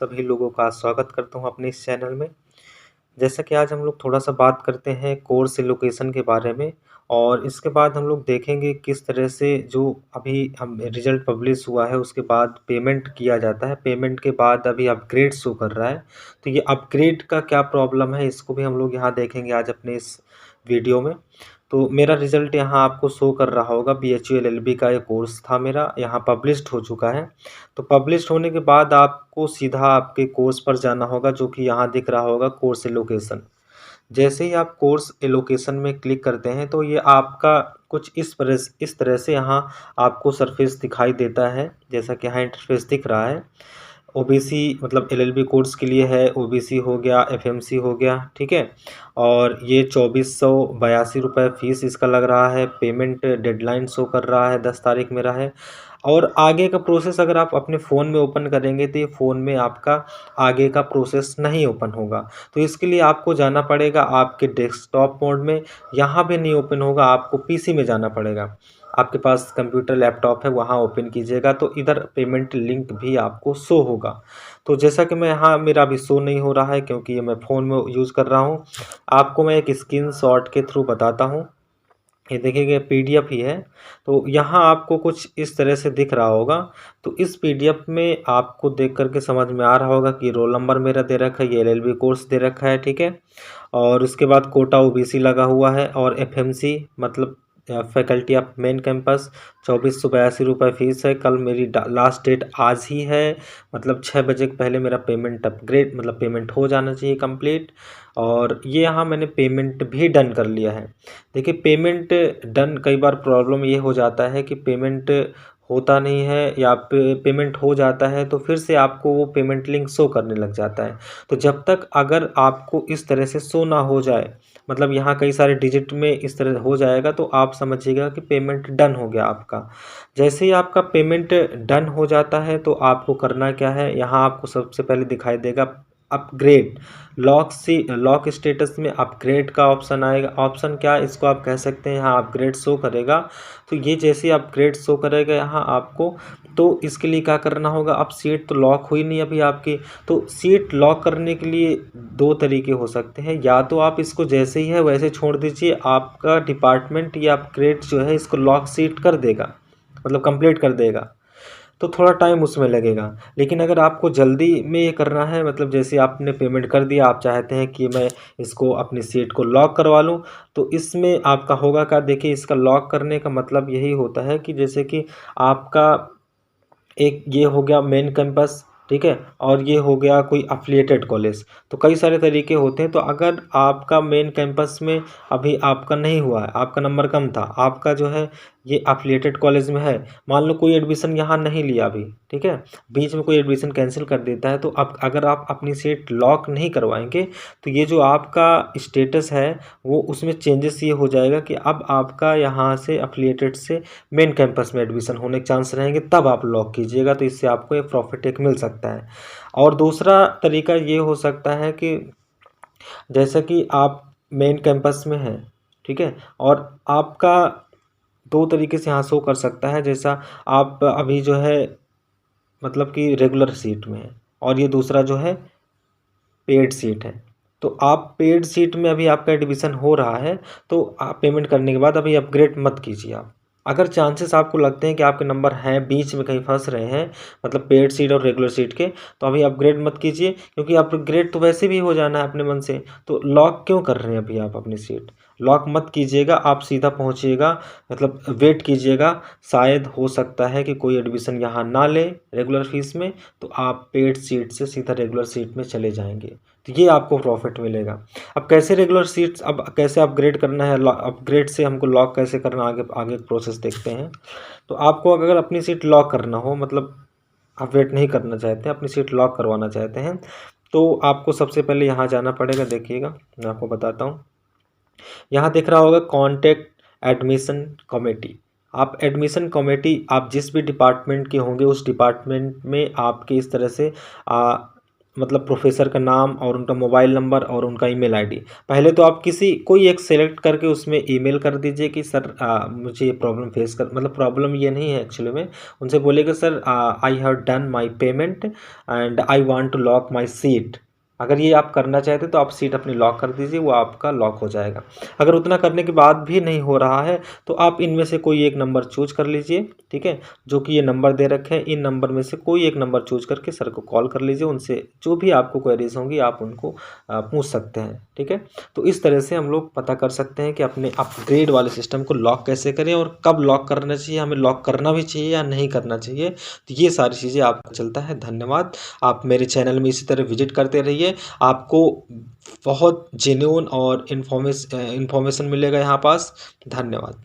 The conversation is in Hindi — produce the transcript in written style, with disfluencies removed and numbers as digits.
सभी लोगों का स्वागत करता हूँ अपने इस चैनल में। जैसा कि आज हम लोग थोड़ा-सा बात करते हैं कोर्स एलोकेशन के बारे में और इसके बाद हम लोग देखेंगे किस तरह से जो अभी हम रिज़ल्ट पब्लिश हुआ है उसके बाद पेमेंट किया जाता है। पेमेंट के बाद अभी अपग्रेड शो कर रहा है। तो ये अपग्रेड का क्या प्रॉब्लम है इसको भी हम लोग यहाँ देखेंगे आज अपने इस वीडियो में। तो मेरा रिज़ल्ट यहाँ आपको शो कर रहा होगा बीएचयू एलएलबी का ये कोर्स था मेरा, यहाँ पब्लिश्ड हो चुका है। तो पब्लिश्ड होने के बाद आपको सीधा आपके कोर्स पर जाना होगा जो कि यहाँ दिख रहा होगा कोर्स एलोकेशन। जैसे ही आप कोर्स एलोकेशन में क्लिक करते हैं तो ये आपका कुछ इस तरह से यहाँ आपको सरफेस दिखाई देता है। जैसा कि यहाँ इंटरफेस दिख रहा है। ओबीसी मतलब एलएलबी कोर्स के लिए है, ओबीसी हो गया, एफएमसी हो गया, ठीक है। और ये 2482 रुपये फ़ीस इसका लग रहा है। पेमेंट डेडलाइन शो कर रहा है 10 तारीख मेरा है। और आगे का प्रोसेस अगर आप अपने फ़ोन में ओपन करेंगे तो ये फ़ोन में आपका आगे का प्रोसेस नहीं ओपन होगा। तो इसके लिए आपको जाना पड़ेगा आपके डेस्कटॉप मोड में, यहाँ भी नहीं ओपन होगा, आपको पीसी में जाना पड़ेगा। आपके पास कंप्यूटर लैपटॉप है वहाँ ओपन कीजिएगा तो इधर पेमेंट लिंक भी आपको शो होगा। तो जैसा कि मैं यहाँ मेरा अभी शो नहीं हो रहा है क्योंकि ये मैं फ़ोन में यूज़ कर रहा हूँ। आपको मैं एक स्क्रीनशॉट के थ्रू बताता हूँ। ये देखिए पीडीएफ ही है। तो यहाँ आपको कुछ इस तरह से दिख रहा होगा। तो इस पीडीएफ में आपको देख कर के समझ में आ रहा होगा कि रोल नंबर मेरा दे रखा है, ये एलएलबी कोर्स दे रखा है, ठीक है। और उसके बाद कोटा ओबीसी लगा हुआ है और एफएमसी मतलब फैकल्टी ऑफ मेन कैंपस 2482 रुपये फ़ीस है। कल मेरी लास्ट डेट आज ही है, मतलब 6 बजे के पहले मेरा पेमेंट अपग्रेड मतलब पेमेंट हो जाना चाहिए कंप्लीट। और ये यहाँ मैंने पेमेंट भी डन कर लिया है। देखिए पेमेंट डन, कई बार प्रॉब्लम ये हो जाता है कि पेमेंट होता नहीं है या पेमेंट हो जाता है तो फिर से आपको वो पेमेंट लिंक शो करने लग जाता है। तो जब तक अगर आपको इस तरह से शो ना हो जाए, मतलब यहाँ कई सारे डिजिट में इस तरह हो जाएगा तो आप समझिएगा कि पेमेंट डन हो गया आपका। जैसे ही आपका पेमेंट डन हो जाता है तो आपको करना क्या है, यहाँ आपको सबसे पहले दिखाई देगा अपग्रेड। लॉक स्टेटस में अपग्रेड का ऑप्शन आएगा। ऑप्शन क्या इसको आप कह सकते हैं, यहाँ अपग्रेड शो करेगा। तो ये जैसे अपग्रेड शो करेगा यहाँ आपको, तो इसके लिए क्या करना होगा, अब सीट तो लॉक हुई नहीं अभी आपकी। तो सीट लॉक करने के लिए दो तरीके हो सकते हैं, या तो आप इसको जैसे ही है वैसे छोड़ दीजिए, आपका डिपार्टमेंट या अपग्रेड जो है इसको लॉक सीट कर देगा, मतलब कंप्लीट कर देगा। तो थोड़ा टाइम उसमें लगेगा। लेकिन अगर आपको जल्दी में ये करना है, मतलब जैसे आपने पेमेंट कर दिया, आप चाहते हैं कि मैं इसको अपनी सीट को लॉक करवा लूँ, तो इसमें आपका होगा क्या, देखिए इसका लॉक करने का मतलब यही होता है कि जैसे कि आपका एक ये हो गया मेन कैंपस, ठीक है, और ये हो गया कोई अफिलिएटेड कॉलेज। तो कई सारे तरीके होते हैं। तो अगर आपका मेन कैंपस में अभी आपका नहीं हुआ है, आपका नंबर कम था, आपका जो है ये अफिलिएटेड कॉलेज में है, मान लो कोई एडमिशन यहाँ नहीं लिया अभी, ठीक है, बीच में कोई एडमिशन कैंसिल कर देता है, तो अब अगर आप अपनी सीट लॉक नहीं करवाएंगे तो ये जो आपका स्टेटस है वो उसमें चेंजेस ये हो जाएगा कि अब आपका यहाँ से अफिलिएटेड से मेन कैंपस में एडमिशन होने के चांस रहेंगे, तब आप लॉक कीजिएगा। तो इससे आपको एक प्रॉफिट एक मिल सकता है। और दूसरा तरीका ये हो सकता है कि जैसे कि आप मेन कैंपस में हैं, ठीक है, और आपका दो तरीके से यहाँ शो कर सकता है। जैसा आप अभी जो है मतलब कि रेगुलर सीट में है और ये दूसरा जो है पेड सीट है। तो आप पेड सीट में अभी आपका एडमिशन हो रहा है, तो आप पेमेंट करने के बाद अभी अपग्रेड मत कीजिए आप। अगर चांसेस आपको लगते हैं कि आपके नंबर हैं बीच में कहीं फंस रहे हैं, मतलब पेड सीट और रेगुलर सीट के, तो अभी अपग्रेड मत कीजिए, क्योंकि अपग्रेड तो वैसे भी हो जाना है अपने मन से। तो लॉक क्यों कर रहे हैं अभी आप अपनी सीट, लॉक मत कीजिएगा, आप सीधा पहुंचिएगा, मतलब वेट कीजिएगा। शायद हो सकता है कि कोई एडमिशन यहाँ ना ले रेगुलर फीस में, तो आप पेड सीट से सीधा रेगुलर सीट में चले जाएंगे, तो ये आपको प्रॉफिट मिलेगा। अब कैसे रेगुलर सीट्स, अब कैसे अपग्रेड करना है, अपग्रेड से हमको लॉक कैसे करना, आगे आगे प्रोसेस देखते हैं। तो आपको अगर अपनी सीट लॉक करना हो, मतलब आप वेट नहीं करना चाहते, अपनी सीट लॉक करवाना चाहते हैं, तो आपको सबसे पहले यहाँ जाना पड़ेगा। देखिएगा मैं आपको बताता हूँ, यहाँ दिख रहा होगा कॉन्टैक्ट एडमिशन कमेटी। आप एडमिशन कमेटी, आप जिस भी डिपार्टमेंट के होंगे उस डिपार्टमेंट में आपके इस तरह से मतलब प्रोफ़ेसर का नाम और उनका मोबाइल नंबर और उनका ईमेल आईडी। पहले तो आप कोई एक सेलेक्ट करके उसमें ईमेल कर दीजिए कि सर मुझे ये प्रॉब्लम फ़ेस कर मतलब प्रॉब्लम ये नहीं है एक्चुअली में। उनसे बोलिएगा sir I have done my payment and I want to lock my seat. अगर ये आप करना चाहते हैं तो आप सीट अपनी लॉक कर दीजिए, वो आपका लॉक हो जाएगा। अगर उतना करने के बाद भी नहीं हो रहा है तो आप इनमें से कोई एक नंबर चूज़ कर लीजिए, ठीक है? जो कि ये नंबर दे रखे हैं, इन नंबर में से कोई एक नंबर चूज़ करके सर को कॉल कर लीजिए, उनसे जो भी आपको क्वेरीज़ होंगी आप उनको पूछ सकते हैं, ठीक है? तो इस तरह से हम लोग पता कर सकते हैं कि अपने अपग्रेड वाले सिस्टम को लॉक कैसे करें और कब लॉक करना चाहिए, हमें लॉक करना भी चाहिए या नहीं करना चाहिए। तो ये सारी चीज़ें आपको चलता है। धन्यवाद। आप मेरे चैनल में इसी तरह विज़िट करते रहिए। आपको बहुत जेन्युइन और इन्फॉर्मेशन मिलेगा यहाँ पास। धन्यवाद।